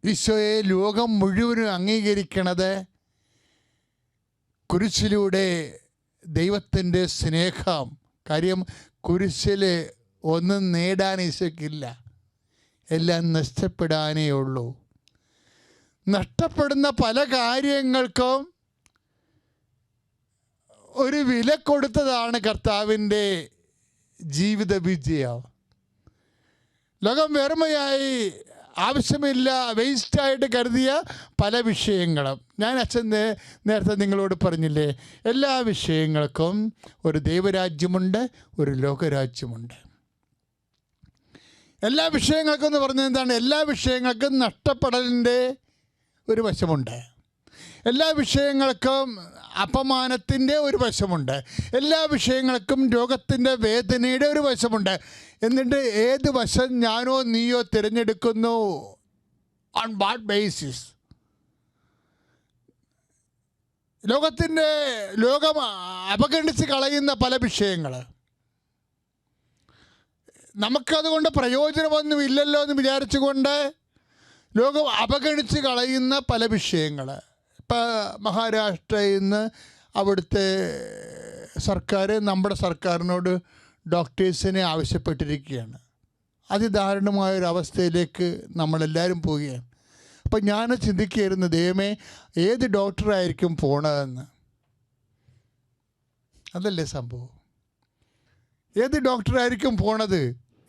ഈശോയെ ലോകം മുഴുവനും അംഗീകരിക്കണത് കുരിശിലൂടെ ദൈവത്തിൻ്റെ സ്നേഹം. കാര്യം കുരിശിൽ ഒന്നും നേടാൻ ഈശോയ്ക്കില്ല, എല്ലാം നഷ്ടപ്പെടാനേ ഉള്ളൂ. നഷ്ടപ്പെടുന്ന പല കാര്യങ്ങൾക്കും ഒരു വില കൊടുത്തതാണ് കർത്താവിൻ്റെ ജീവിത വിജയം. ലോകം വെറുമയായി ആവശ്യമില്ല, വേസ്റ്റായിട്ട് കരുതിയ പല വിഷയങ്ങളും. ഞാൻ അച്ഛൻ നേരത്തെ നിങ്ങളോട് പറഞ്ഞില്ലേ, എല്ലാ വിഷയങ്ങൾക്കും ഒരു ദൈവരാജ്യമുണ്ട്, ഒരു ലോകരാജ്യമുണ്ട്. എല്ലാ വിഷയങ്ങൾക്കും എന്ന് പറഞ്ഞത് എന്താണ്? എല്ലാ വിഷയങ്ങൾക്കും നഷ്ടപ്പെടലിൻ്റെ ഒരു വശമുണ്ട്, എല്ലാ വിഷയങ്ങൾക്കും അപമാനത്തിൻ്റെ ഒരു വശമുണ്ട്, എല്ലാ വിഷയങ്ങൾക്കും രോഗത്തിൻ്റെ വേദനയുടെ ഒരു വശമുണ്ട്. എന്നിട്ട് ഏത് വശം ഞാനോ നീയോ തിരഞ്ഞെടുക്കുന്നു? On what basis? ലോകം അവഗണിച്ച് കളയുന്ന പല വിഷയങ്ങൾ, നമുക്കതുകൊണ്ട് പ്രയോജനമൊന്നുമില്ലല്ലോ എന്ന് വിചാരിച്ചുകൊണ്ട് ലോകം അവഗണിച്ച് കളയുന്ന പല വിഷയങ്ങൾ. ഇപ്പോൾ മഹാരാഷ്ട്രയിൽ നിന്ന് അവിടുത്തെ സർക്കാർ നമ്മുടെ സർക്കാരിനോട് ഡോക്ടേഴ്സിനെ ആവശ്യപ്പെട്ടിരിക്കുകയാണ്. അതിദാരുണമായൊരവസ്ഥയിലേക്ക് നമ്മളെല്ലാവരും പോവുകയാണ്. അപ്പം ഞാൻ ചിന്തിക്കുകയായിരുന്നു, ദൈവമേ ഏത് ഡോക്ടറായിരിക്കും പോണതെന്ന്. അതല്ലേ സംഭവം, ഏത് ഡോക്ടറായിരിക്കും പോണത്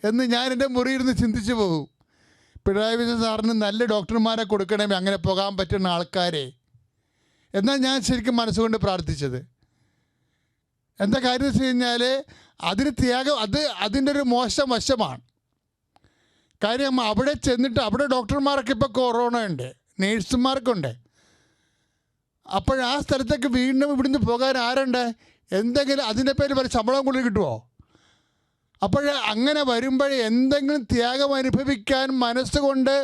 എന്ന് ഞാൻ എൻ്റെ മുറിയിരുന്ന് ചിന്തിച്ചു പോകും. പിണറായി വിജയൻ സാറിന് നല്ല ഡോക്ടർമാരെ കൊടുക്കണമേ, അങ്ങനെ പോകാൻ പറ്റുന്ന ആൾക്കാരെ. എന്നാൽ ഞാൻ ശരിക്കും മനസ്സുകൊണ്ട് പ്രാർത്ഥിച്ചത് എന്താ കാര്യം വെച്ച് കഴിഞ്ഞാൽ, അതിന് ത്യാഗം അതിൻ്റെ ഒരു മോശം വശമാണ്. കാര്യം അവിടെ ചെന്നിട്ട് അവിടെ ഡോക്ടർമാർക്ക് ഇപ്പോൾ കൊറോണ ഉണ്ട്, നേഴ്സുമാർക്കുണ്ട്. അപ്പോഴാ സ്ഥലത്തേക്ക് വീണ്ടും ഇവിടുന്ന് പോകാൻ ആരുണ്ട്? എന്തെങ്കിലും അതിൻ്റെ പേര് വരെ ശമ്പളം കൊണ്ട് കിട്ടുമോ? അപ്പോൾ അങ്ങനെ വരുമ്പോൾ എന്തെങ്കിലും ത്യാഗം അനുഭവിക്കാൻ മനസ്സുകൊണ്ട്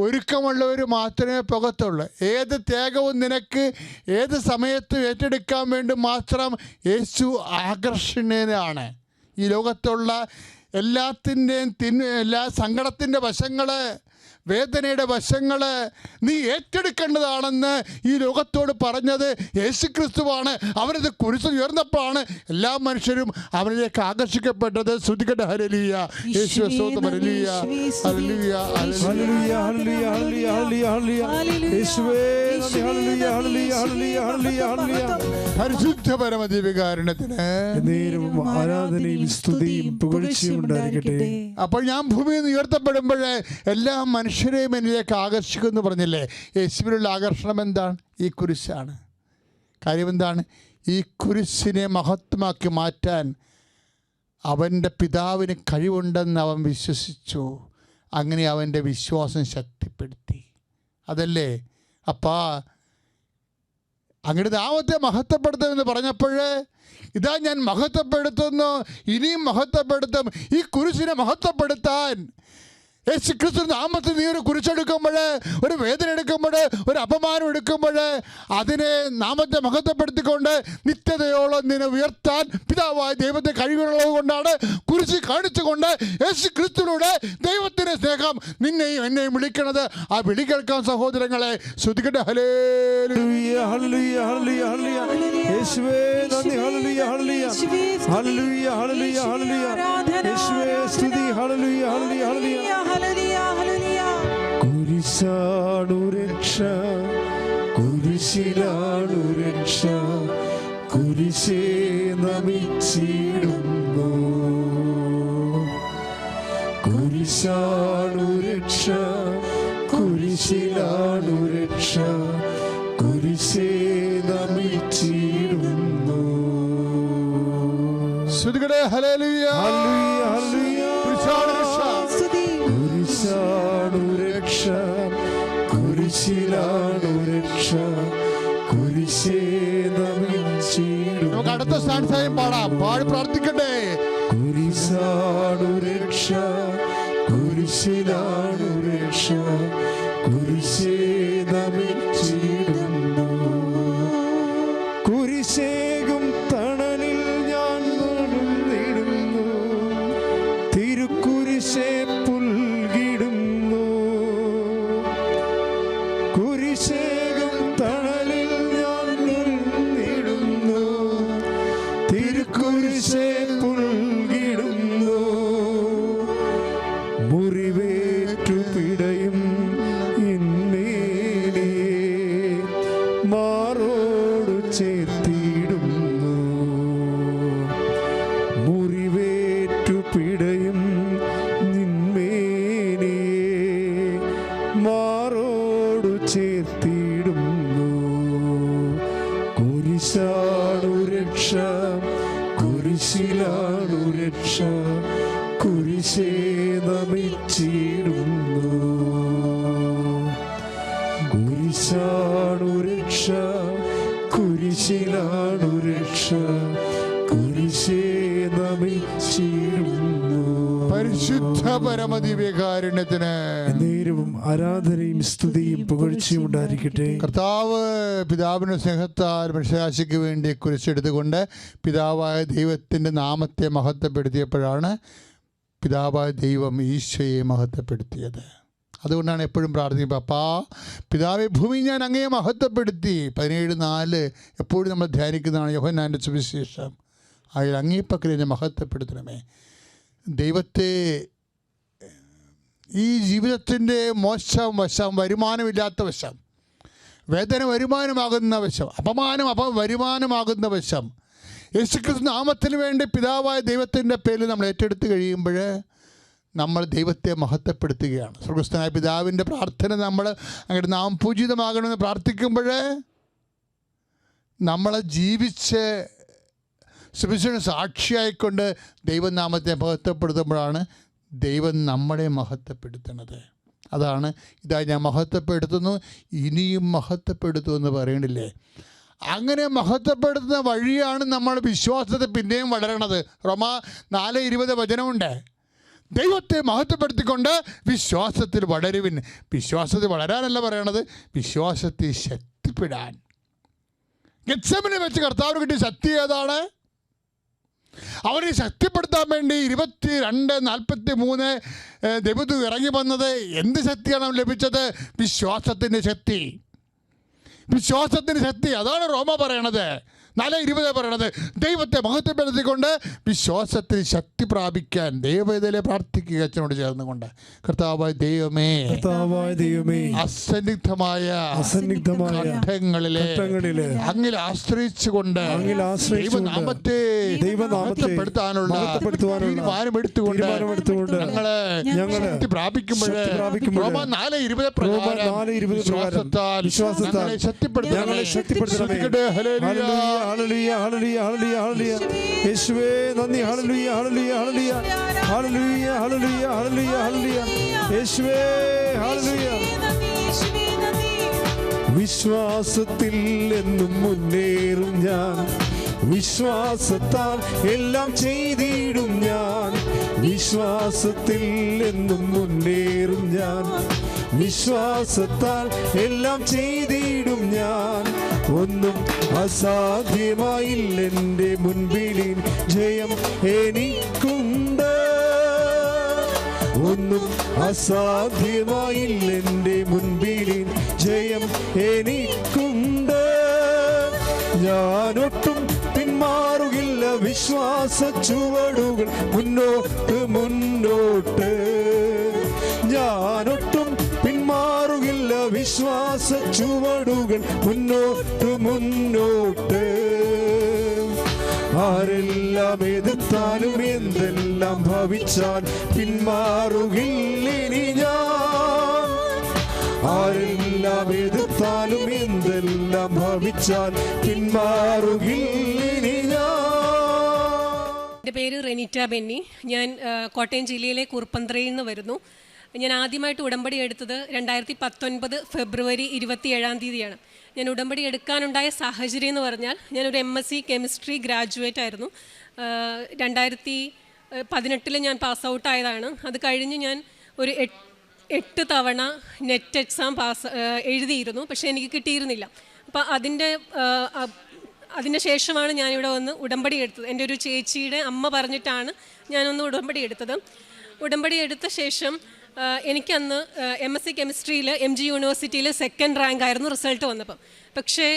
ഒരുക്കമുള്ളവർ മാത്രമേ പോകത്തുള്ളൂ. ഏത് ത്യാഗവും നിനക്ക് ഏത് സമയത്തും ഏറ്റെടുക്കാൻ വേണ്ടി മാത്രം യേശു ആകർഷണീയനാണ്. ഈ ലോകത്തുള്ള എല്ലാത്തിൻ്റെയും എല്ലാ സങ്കടത്തിൻ്റെ വശങ്ങൾ, വേദനയുടെ വശങ്ങൾ നീ ഏറ്റെടുക്കേണ്ടതാണെന്ന് ഈ ലോകത്തോട് പറഞ്ഞത് യേശുക്രിസ്തുവാണ്. അവനത് കുരിശിൽ ഉയർന്നപ്പോഴാണ് എല്ലാ മനുഷ്യരും അവനിലേക്ക് ആകർഷിക്കപ്പെട്ടത്. ശ്രുതികട്ടെ ഹല്ലേലൂയ, യേശുവേ സ്തോത്രം, ഹല്ലേലൂയ, ഹല്ലേലൂയ, ഹല്ലേലൂയ, ഹല്ലേലൂയ, ഹല്ലേലൂയ, യേശുവേ നന്ദി, ഹല്ലേലൂയ, ഹല്ലേലൂയ, ഹല്ലേലൂയ, ഹല്ലേലൂയ. പരിശുദ്ധ പരമദിവ്യകാരുണ്യത്തിന് നേരവും ആരാധനയും സ്തുതിയും പുകഴ്ചയും ഉണ്ടായിരിക്കട്ടെ. അപ്പോൾ ഞാൻ ഭൂമിയിൽ നിന്ന് ഉയർത്തപ്പെടുമ്പോൾ എല്ലാ മനുഷ്യരെയും എന്നിലേക്ക് ആകർഷിക്കുമെന്ന് പറഞ്ഞില്ലേ? യേശുവിനുള്ള ആകർഷണം എന്താണ്? ഈ കുരിശാണ്. കാര്യം എന്താണ്? ഈ കുരിശിനെ മഹത്വമാക്കി മാറ്റാൻ അവൻ്റെ പിതാവിന് കഴിവുണ്ടെന്ന് അവൻ വിശ്വസിച്ചു. അങ്ങനെ അവൻ്റെ വിശ്വാസം ശക്തിപ്പെടുത്തി. അതല്ലേ അപ്പാ അങ്ങയുടെ നാമത്തെ മഹത്വപ്പെടുത്തുമെന്ന് പറഞ്ഞപ്പോൾ ഇതാ ഞാൻ മഹത്വപ്പെടുത്തുന്നു, ഇനിയും മഹത്വപ്പെടുത്തും. ഈ കുരിശിനെ മഹത്വപ്പെടുത്താൻ യേശുക്രിസ്തു നാമത്തിൽ നീ ഒരു കുരിശെടുക്കുമ്പോൾ, ഒരു വേദന എടുക്കുമ്പോൾ, ഒരു അപമാനം എടുക്കുമ്പോൾ അതിനെ നാമത്തെ മഹത്വപ്പെടുത്തിക്കൊണ്ട് നിത്യതയോളം നിന്നെ ഉയർത്താൻ പിതാവായ ദൈവത്തെ കഴിവുള്ളത് കൊണ്ടാണ് കുരിശ് കാണിച്ചുകൊണ്ട് യേശുക്രിസ്തുവിലൂടെ ദൈവത്തിൻ്റെ സ്നേഹം നിന്നെയും എന്നെയും വിളിക്കണത്. ആ വിളി കേൾക്കാൻ സഹോദരങ്ങളെ ശ്രുതികട്ടെ. ഹല്ലേലൂയ, ഹല്ലേലൂയ, ഹല്ലേലൂയ, യേശുവേ നന്ദി, ഹല്ലേലൂയ, ഹല്ലേലൂയ, ഹല്ലേലൂയ, ഹല്ലേലൂയ, ഹല്ലേലൂയ, യേശുവേ സ്തുതി, ഹല്ലേലൂയ, ഹല്ലേലൂയ, ഹല്ലേലൂയ. കുരിശാണു രക്ഷ, കുരിശിലാണു രക്ഷ, കുരിശേ നമിച്ചിടുന്നു. കുരിശാണു രക്ഷ, കുരിശിലാണു രക്ഷ, കുരിശേ നമിച്ചിടുന്നു. ശ്രുതികടേ ഹല്ലേലൂയ, ഹല്ലേലൂയ, ഹല്ലേലൂയ. കുരിശാണു രക്ഷ, കുരിശിലാണു രക്ഷ, കുരിശേ നമിച്ചിടുന്നു. നമുക്ക് അടുത്ത സ്ഥാനത്തായും പാടാം, പാടി പ്രാർത്ഥിക്കട്ടെ. കുരിശാണു രക്ഷ, കുരിശിലാണു രക്ഷ, കുരിശേ നമിച്ചിടുന്നു. കുരിശേകും തണലിൽ ഞാൻ നടന്നിടുന്നു, തിരുക്കുരിശേ പുൽകിടുന്നു. മുറിവേറ്റു പിടയും ഇന്നേനെ മാറോടു ചേർത്തിടുന്നു. മുറിവേറ്റു പിടയും നിന്മേനെ മാറോടു ചേർത്തിടുന്നു. കുരിശാണു രക്ഷ, കുരിശിലാണു രക്ഷ, കുരിശേ നമിച്ചിടുന്നു. കുരിശാണു രക്ഷ, കുരിശിലാണു രക്ഷ, കുരിശേ നമിച്ചിടുന്നു. പരിശുദ്ധ പരമദിവ്യകാരുണ്യത്തിന് നേരവും ആരാധനയും സ്തുതിയും പുകഴ്ചയും ഉണ്ടായിരിക്കട്ടെ. കർത്താവ് പിതാവിൻ്റെ സ്നേഹത്താൽ മനുഷ്യരാശിക്ക് വേണ്ടി കുരിശെടുത്തുകൊണ്ട് പിതാവായ ദൈവത്തിൻ്റെ നാമത്തെ മഹത്വപ്പെടുത്തിയപ്പോഴാണ് പിതാവായ ദൈവം ഈശോയെ മഹത്വപ്പെടുത്തിയത്. അതുകൊണ്ടാണ് എപ്പോഴും പ്രാർത്ഥിക്കുന്നത്, അപ്പാ പിതാവെ ഭൂമി ഞാൻ അങ്ങയെ മഹത്വപ്പെടുത്തി. 17:4 എപ്പോഴും നമ്മൾ ധ്യാനിക്കുന്നതാണ് യോഹന്നാൻ്റെ സുവിശേഷം. അതിൽ അങ്ങേപ്പക്കൽ എന്നെ മഹത്വപ്പെടുത്തണമേ. ദൈവത്തെ ഈ ജീവിതത്തിൻ്റെ മോശം വശം, വരുമാനമില്ലാത്ത വശം, വേദന വരുമാനമാകുന്ന വശം, അപമാനം വരുമാനമാകുന്ന വശം, യേശുക്രിസ്തു നാമത്തിന് വേണ്ടി പിതാവായ ദൈവത്തിൻ്റെ പേരിൽ നമ്മൾ ഏറ്റെടുത്ത് കഴിയുമ്പോൾ നമ്മൾ ദൈവത്തെ മഹത്വപ്പെടുത്തുകയാണ്. സ്വർഗ്ഗസ്ഥനായ പിതാവിൻ്റെ പ്രാർത്ഥന നമ്മൾ അങ്ങോട്ട് നാം പൂജിതമാകണമെന്ന് പ്രാർത്ഥിക്കുമ്പോൾ നമ്മളെ ജീവിച്ച് സുവിശേഷ സാക്ഷിയായിക്കൊണ്ട് ദൈവനാമത്തെ മഹത്വപ്പെടുത്തുമ്പോഴാണ് ദൈവം നമ്മളെ മഹത്വപ്പെടുത്തുന്നത്. അതാണ് ഇതാ ഞാൻ മഹത്വപ്പെടുത്തുന്നു, ഇനിയും മഹത്വപ്പെടുത്തുമെന്ന് പറയണില്ലേ. അങ്ങനെ മഹത്വപ്പെടുത്തുന്ന വഴിയാണ് നമ്മൾ വിശ്വാസത്തെ പിന്നെയും വളരണത്. റോമാ 4:20 വചനമുണ്ട്, ദൈവത്തെ മഹത്വപ്പെടുത്തിക്കൊണ്ട് വിശ്വാസത്തിൽ വളരുവിൻ. വിശ്വാസത്തിൽ വളരാനല്ല പറയണത്, വിശ്വാസത്തിൽ ശക്തിപ്പെടാൻ. ഗെത്സമനെ വെച്ച് കർത്താവിന് കിട്ടിയ ശക്തി ഏതാണ്? അവരെ ശക്തിപ്പെടുത്താൻ വേണ്ടി 22:43 ദൈവദൂതൻ ഇറങ്ങി വന്നത് എന്ത് ശക്തിയാണ് ലഭിച്ചത്? വിശ്വാസത്തിൻ്റെ ശക്തി. വിശ്വാസത്തിൻ്റെ ശക്തി. അതാണ് റോമ പറയണത്, 4:20 പറയണത്, ദൈവത്തെ മഹത്വപ്പെടുത്തിക്കൊണ്ട് വിശ്വാസത്തിൽ ശക്തി പ്രാപിക്കാൻ ദൈവവേദനയെ പ്രാർത്ഥിക്കുക. അച്ഛനോട് ചേർന്നുകൊണ്ട് കർത്താവായ ദൈവമേ, അസന്നിഗ്ധമായ ഘട്ടങ്ങളിലെ അങ്ങിൽ ആശ്രയിച്ചുകൊണ്ട് ദൈവനാമത്തെ മഹത്വപ്പെടുത്താനുള്ള തീരുമാനമെടുത്തുകൊണ്ട് ഞങ്ങളെ ശക്തി പ്രാപിക്കുമ്പോൾ റോമ 4:20 പ്രകാരം വിശ്വാസത്താൽ ഞങ്ങളെ ശക്തിപ്പെടുത്തണമേ. ഹല്ലേലൂയ, ഹല്ലേലൂയ, ഹല്ലേലൂയ, ഹല്ലേലൂയ. യേശുവേ നന്ദി. ഹല്ലേലൂയ, ഹല്ലേലൂയ, ഹല്ലേലൂയ, ഹല്ലേലൂയ, ഹല്ലേലൂയ, ഹല്ലേലൂയ, ഹല്ലേലൂയ. യേശുവേ ഹല്ലേലൂയ. വിശ്വാസത്തിൽ എന്നും മുന്നേറും ഞാൻ, വിശ്വാസത്താൽ എല്ലാം ചെയ്തിടും ഞാൻ. വിശ്വാസത്തിൽ എന്നും മുന്നേറും ഞാൻ, വിശ്വാസത്താൽ എല്ലാം ചെയ്തിടും ഞാൻ. ഒന്നും അസാധ്യമായില്ല എൻ്റെ മുൻപിൽ, ജയം എനിക്കുണ്ട്. ഒന്നും അസാധ്യമായില്ല എൻ്റെ മുൻപിൽ, ജയം എനിക്കുണ്ട്. ഞാനൊട്ടും പിന്മാറുകില്ല, വിശ്വാസ ചുവടുകൾ മുന്നോട്ട് മുന്നോട്ട്. ഞാനൊട്ടും പിന്മാറുകില്ല, വിശ്വാസ ചുവടുകൾ മുന്നോട്ട് മുന്നോട്ട്. ആരെല്ലാം എതിർത്താലും എന്തെല്ലാം ഭവിച്ചാൽ പിന്മാറുകില്ലിനി ഞാൻ. ആരെല്ലാം എതിർത്താലും എന്തെല്ലാം ഭവിച്ചാൽ പിന്മാറുകില്ലിനി ഞാൻ. എൻ്റെ പേര് റെനിറ്റ ബെന്നി. ഞാൻ കോട്ടയം ജില്ലയിലെ കുറുപ്പന്ത്രയിൽ നിന്ന് വരുന്നു. ഞാൻ ആദ്യമായിട്ട് ഉടമ്പടി എടുത്തത് 2019 ഫെബ്രുവരി 27 ഞാൻ ഉടമ്പടി എടുക്കാനുണ്ടായ സാഹചര്യം എന്ന് പറഞ്ഞാൽ, ഞാനൊരു MSc കെമിസ്ട്രി ഗ്രാജുവേറ്റ് ആയിരുന്നു. 2018 ഞാൻ പാസ് ഔട്ട് ആയതാണ്. അത് കഴിഞ്ഞ് ഞാൻ ഒരു 8 തവണ നെറ്റ് എക്സാം എഴുതിയിരുന്നു, പക്ഷേ എനിക്ക് കിട്ടിയിരുന്നില്ല. അപ്പോൾ അതിൻ്റെ ശേഷമാണ് ഞാനിവിടെ വന്ന് ഉടമ്പടി എടുത്തത്. എൻ്റെ ഒരു ചേച്ചിയുടെ അമ്മ പറഞ്ഞിട്ടാണ് ഞാനൊന്ന് ഉടമ്പടി എടുത്തത്. ഉടമ്പടി എടുത്ത ശേഷം എനിക്കന്ന് MSc കെമിസ്ട്രിയിൽ MG യൂണിവേഴ്സിറ്റിയിൽ 2nd റാങ്ക് ആയിരുന്നു റിസൾട്ട് വന്നപ്പോൾ. പക്ഷേ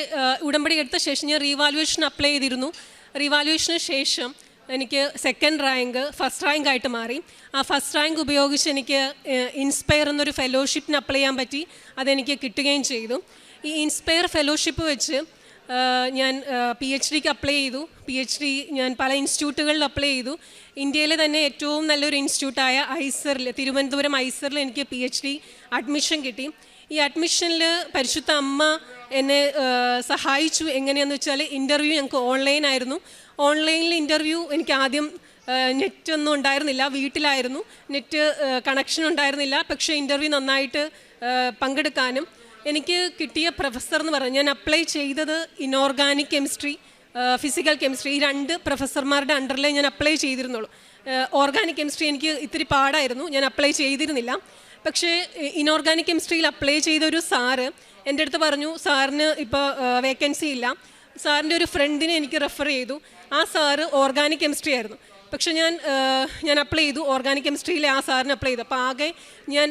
ഉടമ്പടി എടുത്ത ശേഷം ഞാൻ റീവാലുവേഷൻ അപ്ലൈ ചെയ്തിരുന്നു. റീവാലുവേഷന് ശേഷം എനിക്ക് സെക്കൻഡ് റാങ്ക് ഫസ്റ്റ് റാങ്ക് ആയിട്ട് മാറി. ആ ഫസ്റ്റ് റാങ്ക് ഉപയോഗിച്ച് എനിക്ക് ഇൻസ്പയർ എന്നൊരു ഫെലോഷിപ്പിന് അപ്ലൈ ചെയ്യാൻ പറ്റി. അതെനിക്ക് കിട്ടുകയും ചെയ്തു. ഈ ഇൻസ്പയർ ഫെലോഷിപ്പ് വെച്ച് ഞാൻ PhDക്ക് അപ്ലൈ ചെയ്തു. PhD ഞാൻ പല ഇൻസ്റ്റിറ്റ്യൂട്ടുകളിൽ അപ്ലൈ ചെയ്തു. ഇന്ത്യയിലെ തന്നെ ഏറ്റവും നല്ലൊരു ഇൻസ്റ്റിറ്റ്യൂട്ടായ ഐസറിൽ, തിരുവനന്തപുരം ഐസറിൽ എനിക്ക് PhD അഡ്മിഷൻ കിട്ടി. ഈ അഡ്മിഷനിൽ പരിശുദ്ധ അമ്മ എന്നെ സഹായിച്ചു. എങ്ങനെയാണെന്ന് വെച്ചാൽ ഇൻ്റർവ്യൂ ഞങ്ങൾക്ക് ഓൺലൈനായിരുന്നു. ഓൺലൈനിൽ ഇൻ്റർവ്യൂ എനിക്ക് ആദ്യം നെറ്റ് ഒന്നും ഉണ്ടായിരുന്നില്ല, വീട്ടിലായിരുന്നു, നെറ്റ് കണക്ഷൻ ഉണ്ടായിരുന്നില്ല. പക്ഷേ ഇൻ്റർവ്യൂ നന്നായിട്ട് പങ്കെടുക്കാനും എനിക്ക് കിട്ടിയ പ്രൊഫസർ എന്ന് പറഞ്ഞാൽ, ഞാൻ അപ്ലൈ ചെയ്തത് ഇനോർഗാനിക് കെമിസ്ട്രി, ഫിസിക്കൽ കെമിസ്ട്രി, ഈ 2 പ്രൊഫസർമാരുടെ അണ്ടറിലേ ഞാൻ അപ്ലൈ ചെയ്തിരുന്നുള്ളൂ. ഓർഗാനിക് കെമിസ്ട്രി എനിക്ക് ഇത്തിരി പാടായിരുന്നു, ഞാൻ അപ്ലൈ ചെയ്തിരുന്നില്ല. പക്ഷേ ഇനോർഗാനിക് കെമിസ്ട്രിയിൽ അപ്ലൈ ചെയ്ത ഒരു സാറ് എൻ്റെ അടുത്ത് പറഞ്ഞു, സാറിന് ഇപ്പോൾ വേക്കൻസി ഇല്ല. സാറിൻ്റെ ഒരു ഫ്രണ്ടിനെ എനിക്ക് റെഫർ ചെയ്തു. ആ സാറ് ഓർഗാനിക് കെമിസ്ട്രി ആയിരുന്നു. പക്ഷെ ഞാൻ അപ്ലൈ ചെയ്തു ഓർഗാനിക് കെമിസ്ട്രിയിൽ, ആ സാറിന് അപ്ലൈ ചെയ്തു. അപ്പോൾ ആകെ ഞാൻ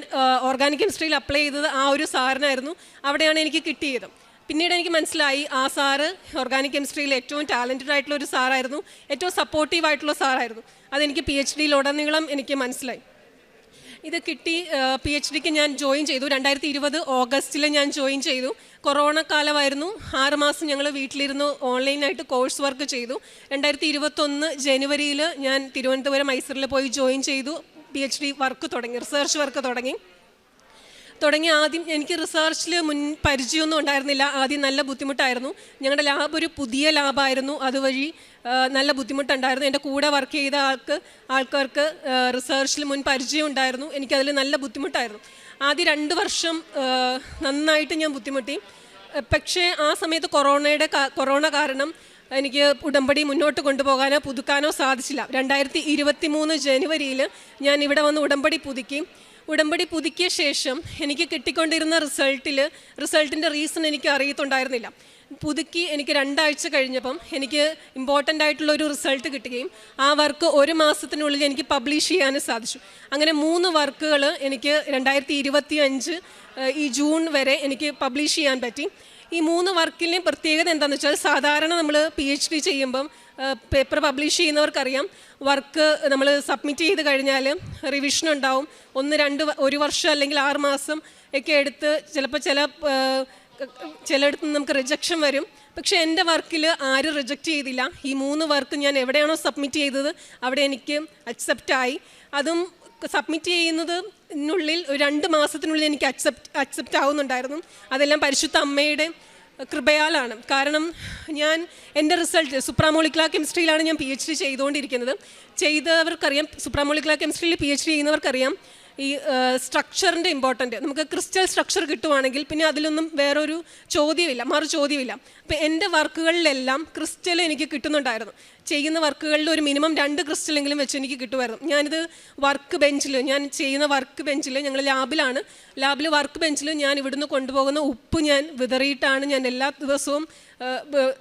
ഓർഗാനിക് കെമിസ്ട്രിയിൽ അപ്ലൈ ചെയ്തത് ആ ഒരു സാറിനായിരുന്നു. അവിടെയാണ് എനിക്ക് കിട്ടിയത്. പിന്നീട് എനിക്ക് മനസ്സിലായി ആ സാറ് ഓർഗാനിക് കെമിസ്ട്രിയിൽ ഏറ്റവും ടാലൻറ്റഡ് ആയിട്ടുള്ള ഒരു സാറായിരുന്നു, ഏറ്റവും സപ്പോർട്ടീവ് ആയിട്ടുള്ള സാറായിരുന്നു. അതെനിക്ക് PhDയിലുടനീളം എനിക്ക് മനസ്സിലായി. ഇത് കിട്ടി. PhDക്ക് ഞാൻ ജോയിൻ ചെയ്തു. 2020 ഓഗസ്റ്റിൽ ഞാൻ ജോയിൻ ചെയ്തു. കൊറോണ കാലമായിരുന്നു. 6 മാസം ഞങ്ങൾ വീട്ടിലിരുന്ന് ഓൺലൈനായിട്ട് കോഴ്സ് വർക്ക് ചെയ്തു. 2021 ജനുവരിയിൽ ഞാൻ തിരുവനന്തപുരം ഐസറിൽ പോയി ജോയിൻ ചെയ്തു. PhD വർക്ക് തുടങ്ങി, റിസർച്ച് വർക്ക് തുടങ്ങി. ആദ്യം എനിക്ക് റിസർച്ചിൽ പരിചയമൊന്നും ഉണ്ടായിരുന്നില്ല. ആദ്യം നല്ല ബുദ്ധിമുട്ടായിരുന്നു. ഞങ്ങളുടെ ലാബ് ഒരു പുതിയ ലാബായിരുന്നു. അതുവഴി നല്ല ബുദ്ധിമുട്ടുണ്ടായിരുന്നു. എൻ്റെ കൂടെ വർക്ക് ചെയ്ത ആൾക്കാർക്ക് റിസർച്ചിൽ പരിചയം ഉണ്ടായിരുന്നു. എനിക്കതിൽ നല്ല ബുദ്ധിമുട്ടായിരുന്നു. ആദ്യം 2 വർഷം നന്നായിട്ട് ഞാൻ ബുദ്ധിമുട്ടി. പക്ഷേ ആ സമയത്ത് കൊറോണ കാരണം എനിക്ക് ഉടമ്പടി മുന്നോട്ട് കൊണ്ടുപോകാനോ പുതുക്കാനോ സാധിച്ചില്ല. 2023 ജനുവരിയിൽ ഞാൻ ഇവിടെ വന്ന് ഉടമ്പടി പുതുക്കിയ ശേഷം എനിക്ക് കിട്ടിക്കൊണ്ടിരുന്ന റിസൾട്ടിൻ്റെ റീസൺ എനിക്ക് അറിയത്തുണ്ടായിരുന്നില്ല. പുതുക്കി എനിക്ക് 2 ആഴ്ച കഴിഞ്ഞപ്പം എനിക്ക് ഇമ്പോർട്ടൻ്റ് ആയിട്ടുള്ളൊരു റിസൾട്ട് കിട്ടുകയും ആ വർക്ക് 1 മാസത്തിനുള്ളിൽ എനിക്ക് പബ്ലിഷ് ചെയ്യാനും സാധിച്ചു. അങ്ങനെ 3 വർക്കുകൾ എനിക്ക് 2025 ഈ ജൂൺ വരെ എനിക്ക് പബ്ലിഷ് ചെയ്യാൻ പറ്റി. ഈ 3 വർക്കിൻ്റെയും പ്രത്യേകത എന്താണെന്ന് വെച്ചാൽ, സാധാരണ നമ്മൾ PhD ചെയ്യുമ്പം പേപ്പർ പബ്ലിഷ് ചെയ്യുന്നവർക്കറിയാം, വർക്ക് നമ്മൾ സബ്മിറ്റ് ചെയ്ത് കഴിഞ്ഞാൽ റിവിഷൻ ഉണ്ടാവും. 1 വർഷം അല്ലെങ്കിൽ 6 മാസം ഒക്കെ എടുത്ത് ചിലപ്പോൾ ചിലയിടത്ത് നമുക്ക് റിജക്ഷൻ വരും. പക്ഷേ എൻ്റെ വർക്കിൽ ആരും റിജക്റ്റ് ചെയ്തില്ല. ഈ 3 വർക്ക് ഞാൻ എവിടെയാണോ സബ്മിറ്റ് ചെയ്തത് അവിടെ എനിക്ക് അക്സെപ്റ്റായി. അതും സബ്മിറ്റ് ചെയ്യുന്നതിനുള്ളിൽ 2 മാസത്തിനുള്ളിൽ എനിക്ക് അക്സെപ്റ്റ് ആവുന്നുണ്ടായിരുന്നു. അതെല്ലാം പരിശുദ്ധ അമ്മയുടെ കൃപയാലാണ്. കാരണം എൻ്റെ റിസൾട്ട് സുപ്രാമോളിക്കുലർ കെമിസ്ട്രിയിലാണ് ഞാൻ PhD ചെയ്തുകൊണ്ടിരിക്കുന്നത്. ചെയ്തവർക്കറിയാം, സുപ്രാമോളിക്കുലർ കെമിസ്ട്രിയിൽ PhD ചെയ്യുന്നവർക്കറിയാം ഈ സ്ട്രക്ചറിൻ്റെ ഇമ്പോർട്ടൻ്റ്. നമുക്ക് ക്രിസ്റ്റൽ സ്ട്രക്ചർ കിട്ടുവാണെങ്കിൽ പിന്നെ അതിലൊന്നും വേറൊരു മറു ചോദ്യമില്ല. അപ്പോൾ എൻ്റെ വർക്കുകളിലെല്ലാം ക്രിസ്റ്റൽ എനിക്ക് കിട്ടുന്നുണ്ടായിരുന്നു. ചെയ്യുന്ന വർക്കുകളിൽ ഒരു മിനിമം 2 ക്രിസ്റ്റലെങ്കിലും വെച്ച് എനിക്ക് കിട്ടുമായിരുന്നു. ഞാനിത് ഞാൻ ചെയ്യുന്ന വർക്ക് ബെഞ്ചിൽ, ഞങ്ങൾ ലാബിൽ വർക്ക് ബെഞ്ചിൽ ഞാൻ ഇവിടുന്ന് കൊണ്ടുപോകുന്ന ഉപ്പ് ഞാൻ വിതറിയിട്ടാണ് ഞാൻ എല്ലാ ദിവസവും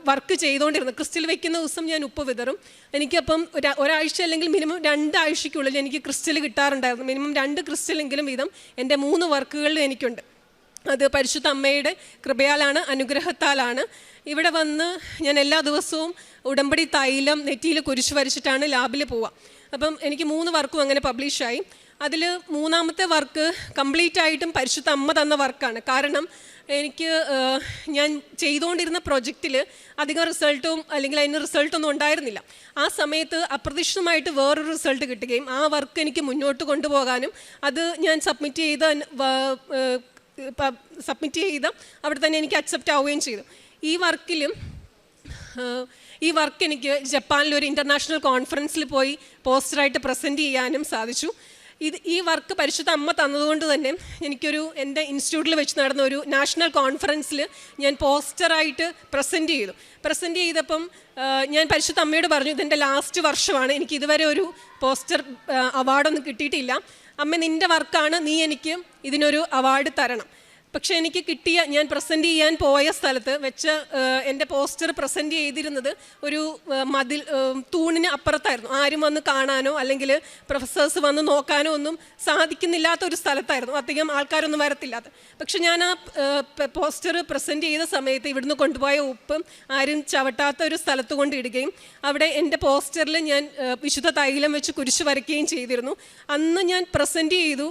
വർക്ക് ചെയ്തുകൊണ്ടിരുന്നത്. ക്രിസ്റ്റൽ വെക്കുന്ന ദിവസം ഞാൻ ഉപ്പ് വിതറും. എനിക്കപ്പം ഒരാഴ്ച അല്ലെങ്കിൽ മിനിമം 2 ആഴ്ചയ്ക്കുള്ളിൽ എനിക്ക് ക്രിസ്റ്റൽ കിട്ടാറുണ്ടായിരുന്നു. മിനിമം 2 ക്രിസ്റ്റലെങ്കിലും വീതം എൻ്റെ 3 വർക്കുകളിൽ എനിക്കുണ്ട്. അത് പരിശുദ്ധ അമ്മയുടെ കൃപയാലാണ്, അനുഗ്രഹത്താലാണ്. ഇവിടെ വന്ന് ഞാൻ എല്ലാ ദിവസവും ഉടമ്പടി തൈലം നെറ്റിയിൽ കുരിശ് വരച്ചിട്ടാണ് ലാബിൽ പോവുക. അപ്പം എനിക്ക് 3 വർക്കും അങ്ങനെ പബ്ലിഷായി. അതിൽ 3-ാമത്തെ വർക്ക് കംപ്ലീറ്റ് ആയിട്ടും പരിശുദ്ധ അമ്മ തന്ന വർക്കാണ്. കാരണം ഞാൻ ചെയ്തുകൊണ്ടിരുന്ന പ്രൊജക്റ്റിൽ അധികം റിസൾട്ടും അല്ലെങ്കിൽ അതിന് റിസൾട്ടൊന്നും ഉണ്ടായിരുന്നില്ല. ആ സമയത്ത് അപ്രതീക്ഷിതമായിട്ട് വേറൊരു റിസൾട്ട് കിട്ടുകയും ആ വർക്ക് എനിക്ക് മുന്നോട്ട് കൊണ്ടുപോകാനും അത് ഞാൻ സബ്മിറ്റ് ചെയ്ത അവിടെ തന്നെ എനിക്ക് അക്സെപ്റ്റ് ആവുകയും ചെയ്തു. ഈ വർക്ക് എനിക്ക് ജപ്പാനിലൊരു ഇൻ്റർനാഷണൽ കോൺഫറൻസിൽ പോയി പോസ്റ്ററായിട്ട് പ്രസൻറ്റ് ചെയ്യാനും സാധിച്ചു. ഈ വർക്ക് പരിശുദ്ധ അമ്മ തന്നതുകൊണ്ട് തന്നെ എൻ്റെ ഇൻസ്റ്റിറ്റ്യൂട്ടിൽ വെച്ച് നടന്ന ഒരു നാഷണൽ കോൺഫറൻസിൽ ഞാൻ പോസ്റ്ററായിട്ട് പ്രസൻറ്റ് ചെയ്തപ്പം ഞാൻ പരിശുദ്ധ അമ്മയോട് പറഞ്ഞു, ഇതെൻ്റെ ലാസ്റ്റ് വർഷമാണ്, എനിക്ക് ഇതുവരെ ഒരു പോസ്റ്റർ അവാർഡൊന്നും കിട്ടിയിട്ടില്ല. അമ്മ, നിൻ്റെ വർക്കാണ്, നീ എനിക്ക് ഇതിനൊരു അവാർഡ് തരണം. പക്ഷേ എനിക്ക് കിട്ടിയ, ഞാൻ പ്രസൻറ്റ് ചെയ്യാൻ പോയ സ്ഥലത്ത് വെച്ച് എൻ്റെ പോസ്റ്റർ പ്രസൻറ്റ് ചെയ്തിരുന്നത് ഒരു മതിൽ തൂണിന് അപ്പുറത്തായിരുന്നു. ആരും വന്ന് കാണാനോ അല്ലെങ്കിൽ പ്രൊഫസേഴ്സ് വന്ന് നോക്കാനോ ഒന്നും സാധിക്കുന്നില്ലാത്ത ഒരു സ്ഥലത്തായിരുന്നു. അധികം ആൾക്കാരൊന്നും വരത്തില്ലാത്ത. പക്ഷെ ഞാൻ ആ പോസ്റ്റർ പ്രസൻറ്റ് ചെയ്ത സമയത്ത് ഇവിടുന്ന് കൊണ്ടുപോയ ഉപ്പ് ആരും ചവിട്ടാത്ത ഒരു സ്ഥലത്ത് കൊണ്ടിടുകയും അവിടെ എൻ്റെ പോസ്റ്ററിൽ ഞാൻ വിശുദ്ധ തൈലം വെച്ച് കുരിശ് വരയ്ക്കുകയും ചെയ്തിരുന്നു. അന്ന് ഞാൻ പ്രസൻറ്റ് ചെയ്തു.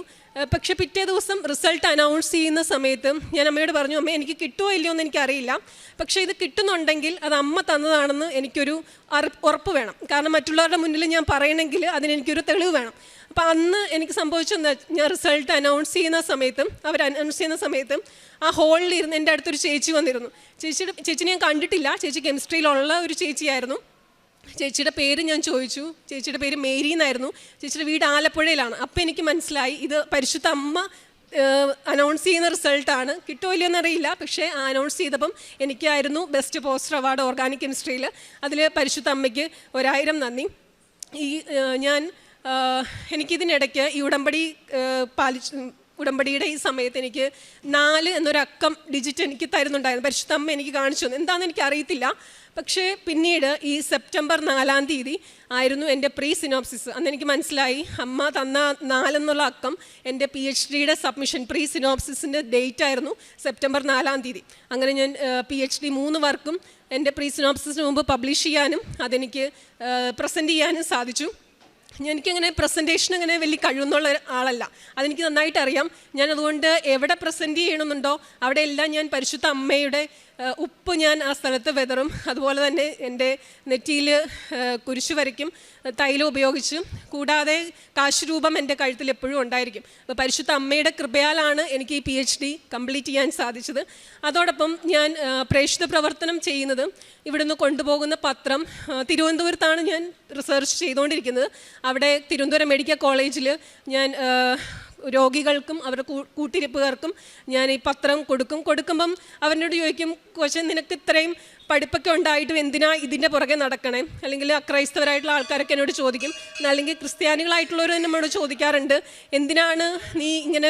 പക്ഷെ പിറ്റേ ദിവസം റിസൾട്ട് അനൗൺസ് ചെയ്യുന്ന സമയത്ത് ഞാൻ അമ്മയോട് പറഞ്ഞു, അമ്മ എനിക്ക് കിട്ടുമോ ഇല്ലയോ എന്ന് എനിക്കറിയില്ല, പക്ഷേ ഇത് കിട്ടുന്നുണ്ടെങ്കിൽ അത് അമ്മ തന്നതാണെന്ന് എനിക്കൊരു ഉറപ്പ് വേണം. കാരണം മറ്റുള്ളവരുടെ മുന്നിൽ ഞാൻ പറയണമെങ്കിൽ അതിനെനിക്കൊരു തെളിവ് വേണം. അപ്പോൾ അന്ന് എനിക്ക് സംഭവിച്ചെന്താ, ഞാൻ റിസൾട്ട് അനൗൺസ് ചെയ്യുന്ന സമയത്ത് ആ ഹോളിൽ ഇരുന്ന് എൻ്റെ അടുത്തൊരു ചേച്ചി വന്നിരുന്നു. ചേച്ചിനെ ഞാൻ കണ്ടിട്ടില്ല. ചേച്ചി കെമിസ്ട്രിയിലുള്ള ഒരു ചേച്ചിയായിരുന്നു. ചേച്ചിയുടെ പേര് ഞാൻ ചോദിച്ചു. ചേച്ചിയുടെ പേര് മേരി എന്നായിരുന്നു. ചേച്ചിയുടെ വീട് ആലപ്പുഴയിലാണ്. അപ്പോൾ എനിക്ക് മനസ്സിലായി ഇത് പരിശുദ്ധ അമ്മ അനൗൺസ് ചെയ്യുന്ന റിസൾട്ടാണ്. കിട്ടുമോ ഇല്ലയോ എന്നറിയില്ല, പക്ഷേ അനൗൺസ് ചെയ്തപ്പം എനിക്കായിരുന്നു ബെസ്റ്റ് പോസ്റ്റർ അവാർഡ് ഓർഗാനിക് കെമിസ്ട്രിയിൽ. അതിൽ പരിശുദ്ധ അമ്മയ്ക്ക് 1000 നന്ദി. എനിക്കിതിനിടയ്ക്ക് ഈ ഉടമ്പടിയുടെ ഈ സമയത്ത് എനിക്ക് 4 എന്നൊരു അക്കം ഡിജിറ്റ് എനിക്ക് തരുന്നുണ്ടായിരുന്നു. പരിശുദ്ധ അമ്മ എനിക്ക് കാണിച്ചു തന്നു. എന്താണെന്ന് എനിക്ക് അറിയത്തില്ല. പക്ഷേ പിന്നീട് ഈ സെപ്റ്റംബർ 4-ാം തീയതി ആയിരുന്നു എൻ്റെ പ്രീ സിനോപ്സിസ്. അന്ന് എനിക്ക് മനസ്സിലായി അമ്മ തന്ന 4 എന്നുള്ള അക്കം എൻ്റെ PhD സബ്മിഷൻ പ്രീ സിനോപ്സിസിൻ്റെ ഡേറ്റ് ആയിരുന്നു സെപ്റ്റംബർ 4-ാം തീയതി. അങ്ങനെ ഞാൻ PhD 3 വർക്കും എൻ്റെ പ്രീ സിനോപ്സിസിന് മുമ്പ് പബ്ലിഷ് ചെയ്യാനും അതെനിക്ക് പ്രസൻറ്റ് ചെയ്യാനും സാധിച്ചു. എനിക്കങ്ങനെ പ്രസൻറ്റേഷൻ അങ്ങനെ വലിയ കഴിവെന്നുള്ള ആളല്ല, അതെനിക്ക് നന്നായിട്ട് അറിയാം. ഞാനതുകൊണ്ട് എവിടെ പ്രസൻറ്റ് ചെയ്യണമെന്നുണ്ടോ അവിടെയെല്ലാം ഞാൻ പരിശുദ്ധ അമ്മയുടെ ഉപ്പ് ഞാൻ ആ സ്ഥലത്ത് വെതറും. അതുപോലെ തന്നെ എൻ്റെ നെറ്റിയിൽ കുരിശ് വരയ്ക്കും തൈലം ഉപയോഗിച്ച്. കൂടാതെ കാശുരൂപം എൻ്റെ കഴുത്തിൽ എപ്പോഴും ഉണ്ടായിരിക്കും. അപ്പോൾ പരിശുദ്ധ അമ്മയുടെ കൃപയാലാണ് എനിക്ക് ഈ PhD കംപ്ലീറ്റ് ചെയ്യാൻ സാധിച്ചത്. അതോടൊപ്പം ഞാൻ പ്രേക്ഷിത പ്രവർത്തനം ചെയ്യുന്നത് ഇവിടുന്ന് കൊണ്ടുപോകുന്ന പത്രം തിരുവനന്തപുരത്താണ് ഞാൻ റിസർച്ച് ചെയ്തുകൊണ്ടിരിക്കുന്നത്. അവിടെ തിരുവനന്തപുരം മെഡിക്കൽ കോളേജിൽ ഞാൻ രോഗികൾക്കും അവരുടെ കൂട്ടിരിപ്പുകാർക്കും ഞാൻ ഈ പത്രം കൊടുക്കുമ്പം അവരോട് ചോദിക്കും, പക്ഷേ നിനക്ക് ഇത്രയും പഠിപ്പൊക്കെ ഉണ്ടായിട്ടും എന്തിനാ ഇതിൻ്റെ പുറകെ നടക്കണേ? അല്ലെങ്കിൽ അക്രൈസ്തവരായിട്ടുള്ള ആൾക്കാരൊക്കെ എന്നോട് ചോദിക്കും, അല്ലെങ്കിൽ ക്രിസ്ത്യാനികളായിട്ടുള്ളവർ എന്നോട് ചോദിക്കാറുണ്ട്, എന്തിനാണ് നീ ഇങ്ങനെ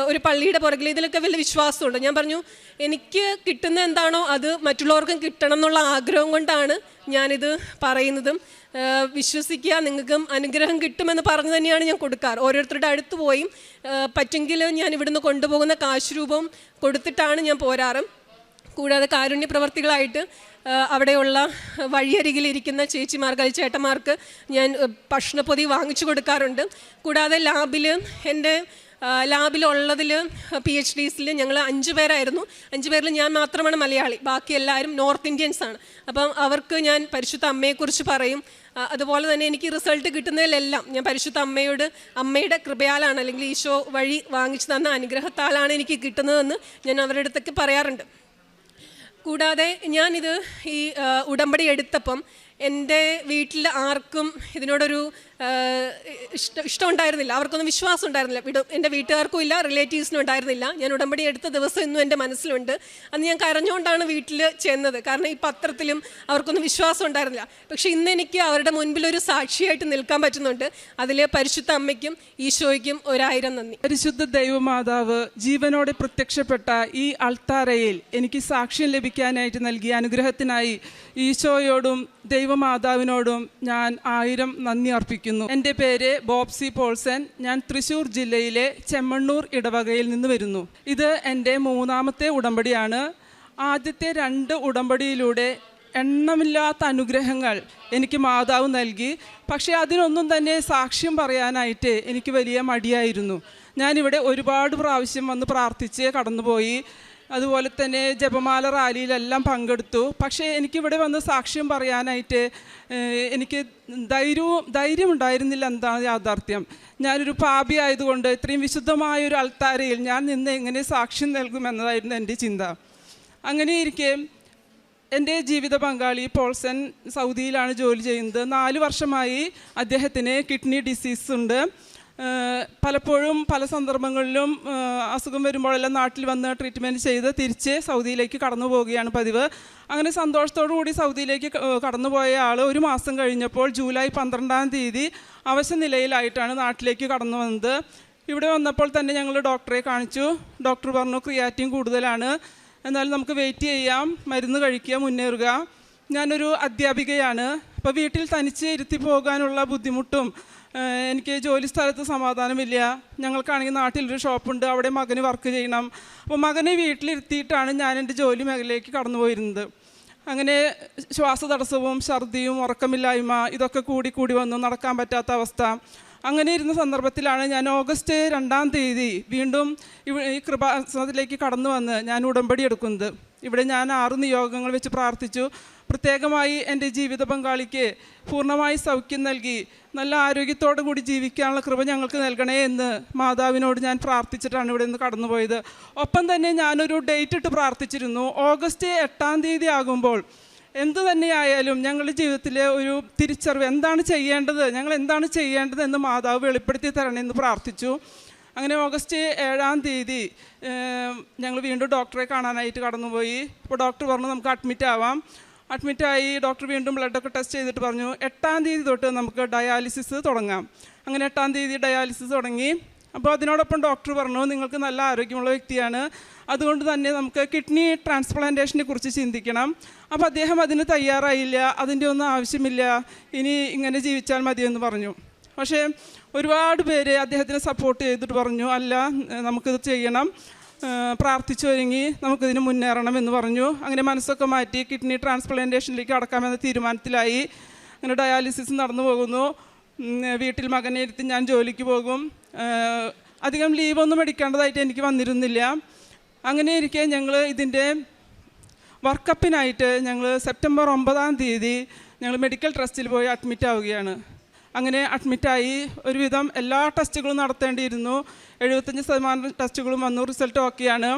ഒരു പള്ളിയുടെ പുറകിൽ? ഇതിലൊക്കെ വലിയ വിശ്വാസമുണ്ട്. ഞാൻ പറഞ്ഞു, എനിക്ക് കിട്ടുന്ന എന്താണോ അത് മറ്റുള്ളവർക്കും കിട്ടണം എന്നുള്ള ആഗ്രഹം കൊണ്ടാണ് ഞാനിത് പറയുന്നതും. വിശ്വസിക്കുക, നിങ്ങൾക്കും അനുഗ്രഹം കിട്ടുമെന്ന് പറഞ്ഞു തന്നെയാണ് ഞാൻ കൊടുക്കാറ്. ഓരോരുത്തരുടെ അടുത്ത് പോയി പറ്റുമെങ്കിൽ ഞാൻ ഇവിടുന്ന് കൊണ്ടുപോകുന്ന കാശുരൂപം കൊടുത്തിട്ടാണ് ഞാൻ പോരാറ്. കൂടാതെ കാരുണ്യ പ്രവർത്തികളായിട്ട് അവിടെയുള്ള വഴിയരികിലിരിക്കുന്ന ചേച്ചിമാർക്ക് ചേട്ടന്മാർക്ക് ഞാൻ ഭക്ഷണപ്പൊതി വാങ്ങിച്ചു കൊടുക്കാറുണ്ട്. കൂടാതെ ലാബിലുള്ളതിൽ PhDs ഞങ്ങൾ 5 പേരായിരുന്നു. 5 പേരിൽ ഞാൻ മാത്രമാണ് മലയാളി, ബാക്കി എല്ലാവരും നോർത്ത് ഇന്ത്യൻസാണ്. അപ്പം അവർക്ക് ഞാൻ പരിശുദ്ധ അമ്മയെക്കുറിച്ച് പറയും. അതുപോലെ തന്നെ എനിക്ക് റിസൾട്ട് കിട്ടുന്നതിലെല്ലാം ഞാൻ പരിശുദ്ധ അമ്മയുടെ കൃപയാലാണ്, അല്ലെങ്കിൽ ഈശോ വഴി വാങ്ങിച്ചു തന്ന അനുഗ്രഹത്താലാണ് എനിക്ക് കിട്ടുന്നതെന്ന് ഞാൻ അവരുടെ അടുത്തൊക്കെ പറയാറുണ്ട്. കൂടാതെ ഞാനിത് ഈ ഉടമ്പടി എടുത്തപ്പം എൻ്റെ വീട്ടിൽ ആർക്കും ഇതിനോടൊരു ഇഷ്ടം ഉണ്ടായിരുന്നില്ല, അവർക്കൊന്നും വിശ്വാസം ഉണ്ടായിരുന്നില്ല. എൻ്റെ വീട്ടുകാർക്കും ഇല്ല, റിലേറ്റീവ്സിനും ഉണ്ടായിരുന്നില്ല. ഞാൻ ഉടമ്പടി എടുത്ത ദിവസം ഇന്നും എൻ്റെ മനസ്സിലുണ്ട്. അന്ന് ഞാൻ കരഞ്ഞുകൊണ്ടാണ് വീട്ടിൽ ചെന്നത്, കാരണം ഈ പത്രത്തിലും അവർക്കൊന്നും വിശ്വാസം ഉണ്ടായിരുന്നില്ല. പക്ഷേ ഇന്ന് എനിക്ക് അവരുടെ മുൻപിലൊരു സാക്ഷിയായിട്ട് നിൽക്കാൻ പറ്റുന്നുണ്ട്. അതിൽ പരിശുദ്ധ അമ്മയ്ക്കും ഈശോയ്ക്കും 1000 നന്ദി. പരിശുദ്ധ ദൈവമാതാവ് ജീവനോടെ പ്രത്യക്ഷപ്പെട്ട ഈ അൾത്താരയിൽ എനിക്ക് സാക്ഷ്യം ലഭിക്കാനായിട്ട് നൽകിയ അനുഗ്രഹത്തിനായി ഈശോയോടും ദൈവമാതാവിനോടും ഞാൻ 1000 നന്ദി അർപ്പിക്കുന്നു. എൻ്റെ പേര് ബോബ്സി പോൾസൺ. ഞാൻ തൃശ്ശൂർ ജില്ലയിലെ ചെമ്മണ്ണൂർ ഇടവകയിൽ നിന്ന് വരുന്നു. ഇത് എൻ്റെ 3ാമത്തെ ഉടമ്പടിയാണ്. ആദ്യത്തെ 2 ഉടമ്പടിയിലൂടെ എണ്ണമില്ലാത്ത അനുഗ്രഹങ്ങൾ എനിക്ക് മാതാവ് നൽകി. പക്ഷേ അതിനൊന്നും തന്നെ സാക്ഷ്യം പറയാനായിട്ട് എനിക്ക് വലിയ മടിയായിരുന്നു. ഞാനിവിടെ ഒരുപാട് പ്രാവശ്യം വന്ന് പ്രാർത്ഥിച്ച് കടന്നുപോയി. അതുപോലെ തന്നെ ജപമാല റാലിയിലെല്ലാം പങ്കെടുത്തു. പക്ഷേ എനിക്കിവിടെ വന്ന് സാക്ഷ്യം പറയാനായിട്ട് എനിക്ക് ധൈര്യം ഉണ്ടായിരുന്നില്ല. എന്താണ് യാഥാർത്ഥ്യം? ഞാനൊരു പാപി ആയതുകൊണ്ട് ഇത്രയും വിശുദ്ധമായൊരു അൾത്താരയിൽ ഞാൻ നിന്ന് എങ്ങനെ സാക്ഷ്യം നൽകുമെന്നതായിരുന്നു എൻ്റെ ചിന്ത. അങ്ങനെയിരിക്കെ എൻ്റെ ജീവിത പങ്കാളി പോൾസൺ സൗദിയിലാണ് ജോലി ചെയ്യുന്നത്. 4 വർഷമായി അദ്ദേഹത്തിന് കിഡ്നി ഡിസീസ് ഉണ്ട്. പലപ്പോഴും പല സന്ദർഭങ്ങളിലും അസുഖം വരുമ്പോഴെല്ലാം നാട്ടിൽ വന്ന് ട്രീറ്റ്മെൻറ്റ് ചെയ്ത് തിരിച്ച് സൗദിയിലേക്ക് കടന്നു പോവുകയാണ് പതിവ്. അങ്ങനെ സന്തോഷത്തോടു കൂടി സൗദിയിലേക്ക് കടന്നുപോയ ആൾ 1 മാസം കഴിഞ്ഞപ്പോൾ ജൂലൈ 12-ാം തീയതി അവശനിലയിലായിട്ടാണ് നാട്ടിലേക്ക് കടന്നു വന്നത്. ഇവിടെ വന്നപ്പോൾ തന്നെ ഞങ്ങൾ ഡോക്ടറെ കാണിച്ചു. ഡോക്ടർ പറഞ്ഞു ക്രിയാറ്റിൻ കൂടുതലാണ്, എന്നാൽ നമുക്ക് വെയിറ്റ് ചെയ്യാം, മരുന്ന് കഴിക്കുക, മുന്നേറുക. ഞാനൊരു അധ്യാപികയാണ്. അപ്പോൾ വീട്ടിൽ തനിച്ച് ഇരുത്തി പോകാനുള്ള ബുദ്ധിമുട്ടും എനിക്ക് ജോലി സ്ഥലത്ത് സമാധാനമില്ല. ഞങ്ങൾക്കാണെങ്കിൽ നാട്ടിലൊരു ഷോപ്പുണ്ട്, അവിടെ മകന് വർക്ക് ചെയ്യണം. അപ്പോൾ മകനെ വീട്ടിലിരുത്തിയിട്ടാണ് ഞാൻ എൻ്റെ ജോലി മേഖലയിലേക്ക് കടന്നു പോയിരുന്നത്. അങ്ങനെ ശ്വാസതടസ്സവും ഛർദിയും ഉറക്കമില്ലായ്മ ഇതൊക്കെ കൂടി വന്നു, നടക്കാൻ പറ്റാത്ത അവസ്ഥ. അങ്ങനെ ഇരുന്ന സന്ദർഭത്തിലാണ് ഞാൻ ഓഗസ്റ്റ് 2-ാം തീയതി വീണ്ടും ഈ കൃപാസനത്തിലേക്ക് കടന്നു വന്ന് ഞാൻ ഉടമ്പടി എടുക്കുന്നത്. ഇവിടെ ഞാൻ 6 നിയോഗങ്ങൾ വെച്ച് പ്രാർത്ഥിച്ചു. പ്രത്യേകമായി എൻ്റെ ജീവിത പങ്കാളിക്ക് പൂർണ്ണമായി സൗഖ്യം നൽകി നല്ല ആരോഗ്യത്തോടു കൂടി ജീവിക്കാനുള്ള കൃപ ഞങ്ങൾക്ക് നൽകണേ എന്ന് മാതാവിനോട് ഞാൻ പ്രാർത്ഥിച്ചിട്ടാണ് ഇവിടെ നിന്ന് കടന്നുപോയത്. ഒപ്പം തന്നെ ഞാനൊരു ഡേറ്റ് ഇട്ട് പ്രാർത്ഥിച്ചിരുന്നു. ഓഗസ്റ്റ് 8-ാം തീയതി ആകുമ്പോൾ എന്തു തന്നെയായാലും ഞങ്ങളുടെ ജീവിതത്തിലെ ഒരു തിരിച്ചറിവ്, എന്താണ് ചെയ്യേണ്ടത്, ഞങ്ങൾ എന്താണ് ചെയ്യേണ്ടത് എന്ന് മാതാവ് വെളിപ്പെടുത്തി തരണമെന്ന് പ്രാർത്ഥിച്ചു. അങ്ങനെ ഓഗസ്റ്റ് 7-ാം തീയതി ഞങ്ങൾ വീണ്ടും ഡോക്ടറെ കാണാനായിട്ട് കടന്നുപോയി. അപ്പോൾ ഡോക്ടർ പറഞ്ഞു നമുക്ക് അഡ്മിറ്റ് ആവാം. അഡ്മിറ്റായി ഡോക്ടർ വീണ്ടും ബ്ലഡൊക്കെ ടെസ്റ്റ് ചെയ്തിട്ട് പറഞ്ഞു 8-ാം തീയതി തൊട്ട് നമുക്ക് ഡയാലിസിസ് തുടങ്ങാം. അങ്ങനെ 8-ാം തീയതി ഡയാലിസിസ് തുടങ്ങി. അപ്പോൾ അതിനോടൊപ്പം ഡോക്ടർ പറഞ്ഞു നിങ്ങൾക്ക് നല്ല ആരോഗ്യമുള്ള വ്യക്തിയാണ്, അതുകൊണ്ട് തന്നെ നമുക്ക് കിഡ്നി ട്രാൻസ്പ്ലാന്റേഷനെ കുറിച്ച് ചിന്തിക്കണം. അപ്പോൾ അദ്ദേഹം അതിന് തയ്യാറായില്ല, അതിൻ്റെ ഒന്നും ആവശ്യമില്ല, ഇനി ഇങ്ങനെ ജീവിച്ചാൽ മതിയെന്ന് പറഞ്ഞു. പക്ഷേ ഒരുപാട് പേര് അദ്ദേഹത്തിനെ സപ്പോർട്ട് ചെയ്തിട്ട് പറഞ്ഞു അല്ല നമുക്കിത് ചെയ്യണം, പ്രാർത്ഥിച്ചു ഒരുങ്ങി നമുക്കിതിന് മുന്നേറണം എന്ന് പറഞ്ഞു. അങ്ങനെ മനസ്സൊക്കെ മാറ്റി കിഡ്നി ട്രാൻസ്പ്ലാന്റേഷനിലേക്ക് കടക്കാമെന്ന തീരുമാനത്തിലായി. അങ്ങനെ ഡയാലിസിസ് നടന്നു പോകുന്നു. വീട്ടിൽ മകനെ ഇരുത്തി ഞാൻ ജോലിക്ക് പോകും. അധികം ലീവൊന്നും എടുക്കേണ്ടതായിട്ട് എനിക്ക് വന്നിരുന്നില്ല. അങ്ങനെ ഇരിക്കെ ഞങ്ങൾ ഇതിൻ്റെ വർക്കപ്പിനായിട്ട് ഞങ്ങൾ സെപ്റ്റംബർ 9-ാം തീയതി ഞങ്ങൾ മെഡിക്കൽ ട്രസ്റ്റിൽ പോയി അഡ്മിറ്റ് ആവുകയാണ്. അങ്ങനെ അഡ്മിറ്റായി ഒരുവിധം എല്ലാ ടെസ്റ്റുകളും നടത്തേണ്ടിയിരുന്നു. 75% ടെസ്റ്റുകളും വന്നു, റിസൾട്ട് ഓക്കെയാണ്.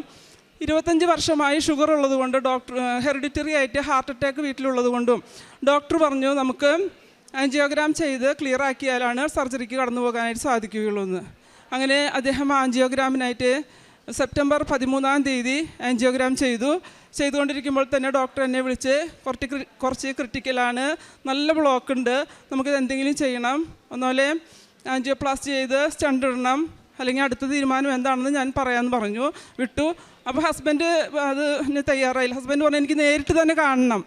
25 വർഷമായി ഷുഗർ ഉള്ളതുകൊണ്ട് ഡോക്ടർ ഹെറിഡിറ്ററി ആയിട്ട് ഹാർട്ട് അറ്റാക്ക് വീട്ടിലുള്ളത് കൊണ്ടും ഡോക്ടർ പറഞ്ഞു നമുക്ക് ആൻജിയോഗ്രാം ചെയ്ത് ക്ലിയർ ആക്കിയാലാണ് സർജറിക്ക് കടന്നു പോകാനായിട്ട് സാധിക്കുകയുള്ളൂ എന്ന്. അങ്ങനെ അദ്ദേഹം ആൻജിയോഗ്രാമിനായിട്ട് സെപ്റ്റംബർ 13-ാം തീയതി ആൻജിയോഗ്രാം ചെയ്തുകൊണ്ടിരിക്കുമ്പോൾ തന്നെ ഡോക്ടർ എന്നെ വിളിച്ച് കുറച്ച് ക്രിട്ടിക്കലാണ്, നല്ല ബ്ലോക്ക് ഉണ്ട്, നമുക്കിത് എന്തെങ്കിലും ചെയ്യണം, ഒന്നുപോലെ ആൻജിയോപ്ലാസ്റ്റി ചെയ്ത് സ്റ്റണ്ട് ഇടണം, അല്ലെങ്കിൽ അടുത്ത തീരുമാനം എന്താണെന്ന് ഞാൻ പറയാമെന്ന് പറഞ്ഞു. വിട്ടു. അപ്പോൾ ഹസ്ബൻഡ് അതിന് തയ്യാറായില്ല. ഹസ്ബൻഡ് പറഞ്ഞു എനിക്ക് നേരിട്ട് തന്നെ കാണണം.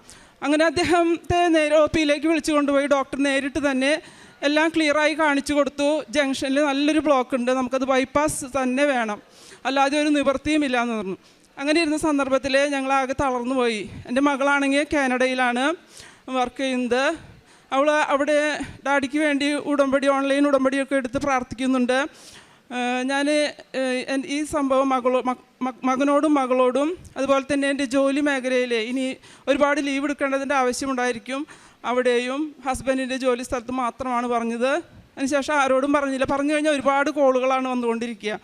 അങ്ങനെ അദ്ദേഹത്തെ OP-യിലേക്ക് വിളിച്ചു കൊണ്ടുപോയി ഡോക്ടർ നേരിട്ട് തന്നെ എല്ലാം ക്ലിയറായി കാണിച്ചു കൊടുത്തു. ജംഗ്ഷനിൽ നല്ലൊരു ബ്ലോക്ക് ഉണ്ട്, നമുക്കത് ബൈപ്പാസ് തന്നെ വേണം, അല്ലാതെ ഒരു നിവൃത്തിയുമില്ല എന്ന് പറഞ്ഞു. അങ്ങനെ ഇരുന്ന സന്ദർഭത്തിൽ ഞങ്ങളാകെ തളർന്നു പോയി. എൻ്റെ മകളാണെങ്കിൽ കാനഡയിലാണ് വർക്ക് ചെയ്യുന്നത്. അവൾ അവിടെ ഡാഡിക്ക് വേണ്ടി ഓൺലൈൻ ഉടമ്പടിയൊക്കെ എടുത്ത് പ്രാർത്ഥിക്കുന്നുണ്ട്. ഞാൻ ഈ സംഭവം മകനോടും മകളോടും അതുപോലെ തന്നെ എൻ്റെ ജോലി മേഖലയിൽ ഇനി ഒരുപാട് ലീവ് എടുക്കേണ്ടതിൻ്റെ ആവശ്യമുണ്ടായിരിക്കും അവിടെയും ഹസ്ബൻഡിൻ്റെ ജോലി സ്ഥലത്ത് മാത്രമാണ് പറഞ്ഞത്. അതിനുശേഷം ആരോടും പറഞ്ഞില്ല. പറഞ്ഞു കഴിഞ്ഞാൽ ഒരുപാട് കോളുകളാണ് വന്നുകൊണ്ടിരിക്കുക.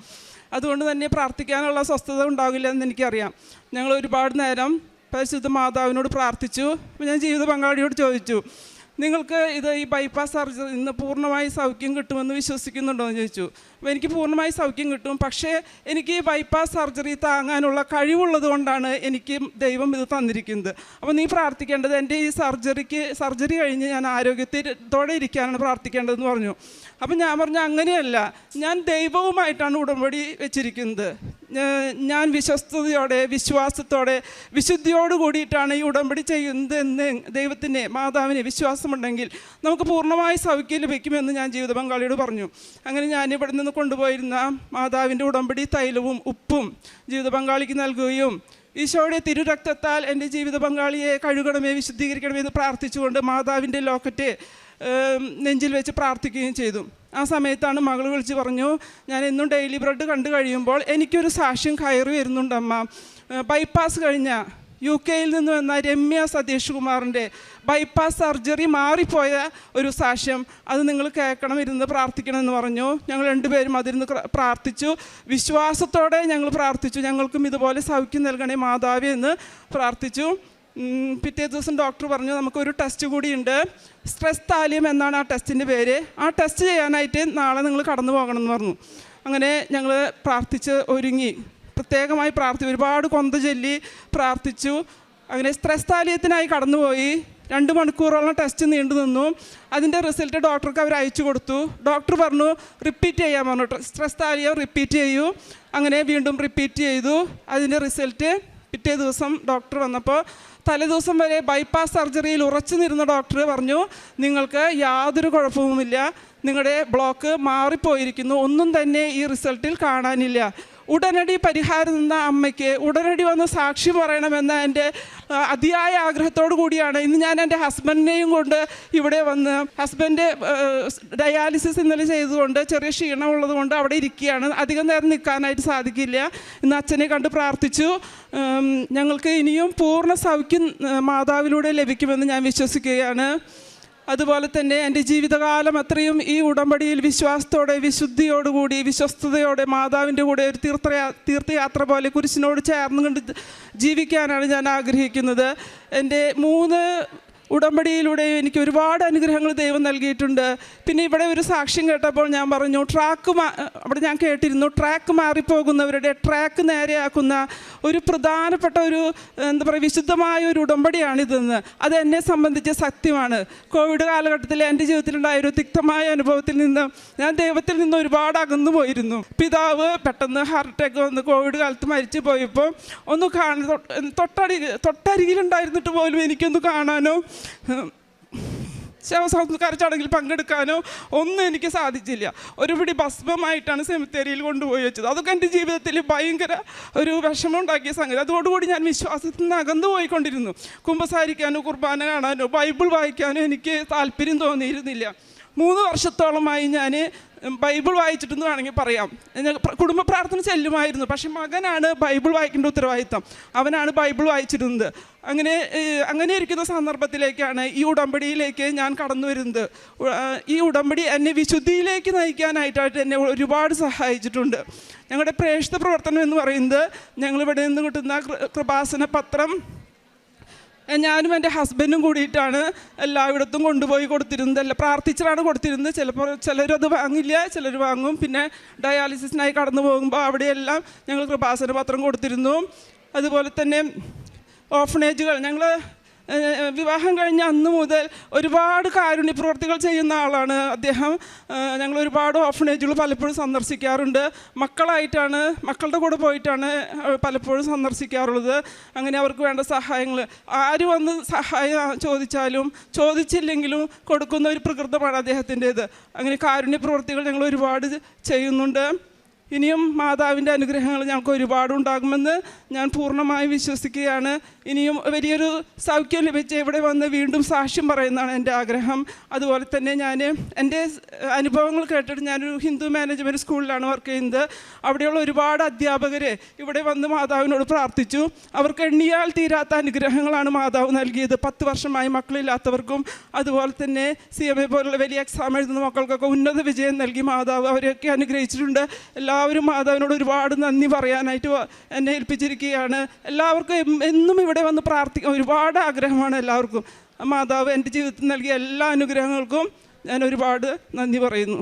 അതുകൊണ്ട് തന്നെ പ്രാർത്ഥിക്കാനുള്ള സ്വസ്ഥത ഉണ്ടാകില്ല എന്ന് എനിക്കറിയാം. ഞങ്ങൾ ഒരുപാട് നേരം പരിശുദ്ധ മാതാവിനോട് പ്രാർത്ഥിച്ചു. അപ്പോൾ ഞാൻ ജീവിത പങ്കാളിയോട് ചോദിച്ചു നിങ്ങൾക്ക് ഈ ബൈപ്പാസ് സർജറി ഇന്ന് പൂർണ്ണമായി സൗഖ്യം കിട്ടുമെന്ന് വിശ്വസിക്കുന്നുണ്ടോ എന്ന് ചോദിച്ചു. അപ്പോൾ എനിക്ക് പൂർണ്ണമായി സൗഖ്യം കിട്ടും, പക്ഷേ എനിക്ക് ബൈപ്പാസ് സർജറി താങ്ങാനുള്ള കഴിവുള്ളത് കൊണ്ടാണ് എനിക്ക് ദൈവം ഇത് തന്നിരിക്കുന്നത്. അപ്പോൾ നീ പ്രാർത്ഥിക്കേണ്ടത് എൻ്റെ ഈ സർജറി കഴിഞ്ഞ് ഞാൻ ആരോഗ്യത്തോടെ ഇരിക്കാനാണ് പ്രാർത്ഥിക്കേണ്ടതെന്ന് പറഞ്ഞു. അപ്പം ഞാൻ പറഞ്ഞു അങ്ങനെയല്ല, ഞാൻ ദൈവവുമായിട്ടാണ് ഉടമ്പടി വെച്ചിരിക്കുന്നത്. ഞാൻ വിശ്വസ്തയോടെ വിശ്വാസത്തോടെ വിശുദ്ധിയോട് കൂടിയിട്ടാണ് ഈ ഉടമ്പടി ചെയ്യുന്നത് എന്ന് ദൈവത്തിൻ്റെ മാതാവിന് വിശ്വാസമുണ്ടെങ്കിൽ നമുക്ക് പൂർണ്ണമായി സൗഖ്യം ലഭിക്കുമെന്ന് ഞാൻ ജീവിത പങ്കാളിയോട് പറഞ്ഞു. അങ്ങനെ ഞാൻ ഇവിടെ നിന്ന് കൊണ്ടുപോയിരുന്ന മാതാവിൻ്റെ ഉടമ്പടി തൈലവും ഉപ്പും ജീവിത പങ്കാളിക്ക് നൽകുകയും ഈശോയുടെ തിരുരക്തത്താൽ എൻ്റെ ജീവിത പങ്കാളിയെ കഴുകണമേ വിശുദ്ധീകരിക്കണമേ എന്ന് പ്രാർത്ഥിച്ചുകൊണ്ട് മാതാവിൻ്റെ ലോക്കറ്റ് നെഞ്ചിൽ വെച്ച് പ്രാർത്ഥിക്കുകയും ചെയ്തു. ആ സമയത്താണ് മകൾ വിളിച്ച് പറഞ്ഞു ഞാൻ എന്നും ഡെയിലി ബ്രെഡ് കണ്ടു കഴിയുമ്പോൾ എനിക്കൊരു സാക്ഷ്യം കയറി വരുന്നുണ്ടമ്മ. ബൈപ്പാസ് കഴിഞ്ഞ UK-യിൽ നിന്ന് വന്ന രമ്യ സതീഷ് കുമാറിൻ്റെ ബൈപ്പാസ് സർജറി മാറിപ്പോയ ഒരു സാക്ഷ്യം, അത് നിങ്ങൾ കേൾക്കണം, ഇരുന്ന് പ്രാർത്ഥിക്കണമെന്ന് പറഞ്ഞു. ഞങ്ങൾ രണ്ടുപേരും അതിരുന്ന് പ്രാർത്ഥിച്ചു. വിശ്വാസത്തോടെ ഞങ്ങൾ പ്രാർത്ഥിച്ചു, ഞങ്ങൾക്കും ഇതുപോലെ സൗഖ്യം നൽകണേ മാതാവേ എന്ന് പ്രാർത്ഥിച്ചു. പിറ്റേ ദിവസം ഡോക്ടർ പറഞ്ഞു നമുക്കൊരു ടെസ്റ്റ് കൂടിയുണ്ട്, സ്ട്രെസ് താലിയം എന്നാണ് ആ ടെസ്റ്റിൻ്റെ പേര്. ആ ടെസ്റ്റ് ചെയ്യാനായിട്ട് നാളെ നിങ്ങൾ കടന്നു പോകണമെന്ന് പറഞ്ഞു. അങ്ങനെ ഞങ്ങൾ പ്രാർത്ഥിച്ച് ഒരുങ്ങി, പ്രത്യേകമായി ഒരുപാട് കൊന്ത ചൊല്ലി പ്രാർത്ഥിച്ചു. അങ്ങനെ സ്ട്രെസ് താലിയത്തിനായി കടന്നുപോയി. 2 മണിക്കൂറോളം ടെസ്റ്റ് നീണ്ടു നിന്നു. അതിൻ്റെ റിസൾട്ട് ഡോക്ടർക്ക് അവർ അയച്ചു കൊടുത്തു. ഡോക്ടർ പറഞ്ഞു റിപ്പീറ്റ് ചെയ്യാൻ പറഞ്ഞു, സ്ട്രെസ് താലിയോ റിപ്പീറ്റ് ചെയ്യൂ. അങ്ങനെ വീണ്ടും റിപ്പീറ്റ് ചെയ്തു. അതിൻ്റെ റിസൾട്ട് പിറ്റേ ദിവസം ഡോക്ടർ വന്നപ്പോൾ തലേദിവസം വരെ ബൈപ്പാസ് സർജറിയിൽ ഉറച്ചു നിരുന്ന ഡോക്ടർ പറഞ്ഞു, നിങ്ങൾക്ക് യാതൊരു കുഴപ്പവുമില്ല, നിങ്ങളുടെ ബ്ലോക്ക് മാറിപ്പോയിരിക്കുന്നു, ഒന്നും തന്നെ ഈ റിസൾട്ടിൽ കാണാനില്ല. ഉടനടി പരിഹാരം നിന്ന അമ്മയ്ക്ക് ഉടനടി വന്ന് സാക്ഷി പറയണമെന്ന എൻ്റെ അതിയായ ആഗ്രഹത്തോടു കൂടിയാണ് ഇന്ന് ഞാൻ എൻ്റെ ഹസ്ബൻഡിനെയും കൊണ്ട് ഇവിടെ വന്ന്, ഹസ്ബൻഡ് ഡയാലിസിസ് ഇന്നലെ ചെയ്തുകൊണ്ട് ചെറിയ ക്ഷീണമുള്ളത് കൊണ്ട് അവിടെ ഇരിക്കുകയാണ്. അധികം നേരം നിൽക്കാനായിട്ട് സാധിക്കില്ല. ഇന്ന് അച്ഛനെ കണ്ട് പ്രാർത്ഥിച്ചു. ഞങ്ങൾക്ക് ഇനിയും പൂർണ്ണ സൗഖ്യം മാതാവിലൂടെ ലഭിക്കുമെന്ന് ഞാൻ വിശ്വസിക്കുകയാണ്. അതുപോലെ തന്നെ എൻ്റെ ജീവിതകാലം അത്രയും ഈ ഉടമ്പടിയിൽ വിശ്വാസത്തോടെ, വിശുദ്ധിയോടുകൂടി, വിശ്വസ്തയോടെ മാതാവിൻ്റെ കൂടെ ഒരു തീർത്ഥയാത്ര പോലെ കുരിശിനോട് ചേർന്ന് കൊണ്ട് ജീവിക്കാനാണ് ഞാൻ ആഗ്രഹിക്കുന്നത്. എൻ്റെ 3 ഉടമ്പടിയിലൂടെ എനിക്ക് ഒരുപാട് അനുഗ്രഹങ്ങൾ ദൈവം നൽകിയിട്ടുണ്ട്. പിന്നെ ഇവിടെ ഒരു സാക്ഷ്യം കേട്ടപ്പോൾ ഞാൻ പറഞ്ഞു, അവിടെ ഞാൻ കേട്ടിരുന്നു, ട്രാക്ക് മാറിപ്പോകുന്നവരുടെ ട്രാക്ക് നേരെയാക്കുന്ന ഒരു പ്രധാനപ്പെട്ട ഒരു വിശുദ്ധമായ ഒരു ഉടമ്പടിയാണിതെന്ന്. അത് എന്നെ സംബന്ധിച്ച് സത്യമാണ്. കോവിഡ് കാലഘട്ടത്തിൽ എൻ്റെ ജീവിതത്തിലുണ്ടായ ഒരു തിക്തമായ അനുഭവത്തിൽ നിന്ന് ഞാൻ ദൈവത്തിൽ നിന്ന് ഒരുപാട് അകന്നു പോയിരുന്നു. പിതാവ് പെട്ടെന്ന് ഹാർട്ട് അറ്റാക്ക് വന്ന് കോവിഡ് കാലത്ത് മരിച്ചു പോയപ്പോൾ തൊട്ടരികിലുണ്ടായിരുന്നിട്ട് പോലും എനിക്കൊന്ന് കാണാനോ ശവസംസ്കാര ചടങ്ങിൽ പങ്കെടുക്കാനോ ഒന്നും എനിക്ക് സാധിച്ചില്ല. ഒരുപിടി ഭസ്മമായിട്ടാണ് സെമിത്തേരിയിൽ കൊണ്ടുപോയി വെച്ചത്. അതൊക്കെ എൻ്റെ ജീവിതത്തിൽ ഭയങ്കര ഒരു വിഷമമുണ്ടാക്കിയ സംഗതി. അതോടുകൂടി ഞാൻ വിശ്വാസത്തിൽ നിന്ന് അകന്നു പോയിക്കൊണ്ടിരുന്നു. കുമ്പസാരിക്കാനോ കുർബാന കാണാനോ ബൈബിൾ വായിക്കാനോ എനിക്ക് താല്പര്യം തോന്നിയിരുന്നില്ല. 3 വർഷത്തോളമായി ഞാൻ ബൈബിൾ വായിച്ചിട്ടെന്ന് വേണമെങ്കിൽ പറയാം. കുടുംബ പ്രാർത്ഥന ചെല്ലുമായിരുന്നു, പക്ഷെ മകനാണ് ബൈബിൾ വായിക്കേണ്ട ഉത്തരവാദിത്തം. അവനാണ് ബൈബിൾ വായിച്ചിരുന്നത്. അങ്ങനെ ഇരിക്കുന്ന സന്ദർഭത്തിലേക്കാണ് ഈ ഉടമ്പടിയിലേക്ക് ഞാൻ കടന്നു വരുന്നത്. ഈ ഉടമ്പടി എന്നെ വിശുദ്ധിയിലേക്ക് നയിക്കാനായിട്ട് എന്നെ ഒരുപാട് സഹായിച്ചിട്ടുണ്ട്. ഞങ്ങളുടെ പ്രേക്ഷിത പ്രവർത്തനം എന്ന് പറയുന്നത് ഞങ്ങളിവിടെ നിന്ന് കിട്ടുന്ന കൃപാസന പത്രം ഞാനും എൻ്റെ ഹസ്ബൻഡും കൂടിയിട്ടാണ് എല്ലായിടത്തും കൊണ്ടുപോയി കൊടുത്തിരുന്നത്. പ്രാർത്ഥിച്ചിട്ടാണ് കൊടുത്തിരുന്നത്. ചിലരത് വാങ്ങില്ല, ചിലർ വാങ്ങും. പിന്നെ ഡയാലിസിസിനായി കടന്നു പോകുമ്പോൾ അവിടെയെല്ലാം ഞങ്ങൾ കൃപാസന പത്രം കൊടുത്തിരുന്നു. അതുപോലെ തന്നെ ഓർഫനേജുകൾ, ഞങ്ങൾ വിവാഹം കഴിഞ്ഞ അന്ന് മുതൽ ഒരുപാട് കാരുണ്യ പ്രവർത്തികൾ ചെയ്യുന്ന ആളാണ് അദ്ദേഹം. ഞങ്ങൾ ഒരുപാട് ഓർഫനേജുകൾ പലപ്പോഴും സന്ദർശിക്കാറുണ്ട്. മക്കളുടെ കൂടെ പോയിട്ടാണ് പലപ്പോഴും സന്ദർശിക്കാറുള്ളത്. അങ്ങനെ അവർക്ക് വേണ്ട സഹായങ്ങൾ ആര് വന്ന് സഹായം ചോദിച്ചില്ലെങ്കിലും കൊടുക്കുന്ന ഒരു പ്രകൃതമാണ് അദ്ദേഹത്തിൻ്റേത്. അങ്ങനെ കാരുണ്യ പ്രവർത്തികൾ ഞങ്ങൾ ഒരുപാട് ചെയ്യുന്നുണ്ട്. ഇനിയും മാതാവിൻ്റെ അനുഗ്രഹങ്ങൾ ഞങ്ങൾക്ക് ഒരുപാടുണ്ടാകുമെന്ന് ഞാൻ പൂർണ്ണമായി വിശ്വസിക്കുകയാണ്. ഇനിയും വലിയൊരു സൗഖ്യം ലഭിച്ച് ഇവിടെ വന്ന് വീണ്ടും സാക്ഷ്യം പറയുന്നതാണ് എൻ്റെ ആഗ്രഹം. അതുപോലെ തന്നെ ഞാൻ എൻ്റെ അനുഭവങ്ങൾ കേട്ടിട്ട് ഞാനൊരു ഹിന്ദു മാനേജ്മെൻറ്റ് സ്കൂളിലാണ് വർക്ക് ചെയ്യുന്നത്. അവിടെയുള്ള ഒരുപാട് അധ്യാപകർ ഇവിടെ വന്ന് മാതാവിനോട് പ്രാർത്ഥിച്ചു. അവർക്ക് എണ്ണിയാൽ തീരാത്ത അനുഗ്രഹങ്ങളാണ് മാതാവ് നൽകിയത്. 10 വർഷമായി മക്കളില്ലാത്തവർക്കും അതുപോലെ തന്നെ CMA പോലുള്ള വലിയ എക്സാം എഴുതുന്ന മക്കൾക്കൊക്കെ ഉന്നത വിജയം നൽകി മാതാവ് അവരെയൊക്കെ അനുഗ്രഹിച്ചിട്ടുണ്ട്. എല്ലാവരും മാതാവിനോട് ഒരുപാട് നന്ദി പറയാനായിട്ട് എന്നെ ഏൽപ്പിച്ചിരിക്കുകയാണ്. എല്ലാവർക്കും എന്നും ഇവിടെ വന്ന് പ്രാർത്ഥിക്കാൻ ഒരുപാട് ആഗ്രഹമാണ് എല്ലാവർക്കും. മാതാവ് എൻ്റെ ജീവിതത്തിൽ നൽകിയ എല്ലാ അനുഗ്രഹങ്ങൾക്കും ഞാൻ ഒരുപാട് നന്ദി പറയുന്നു.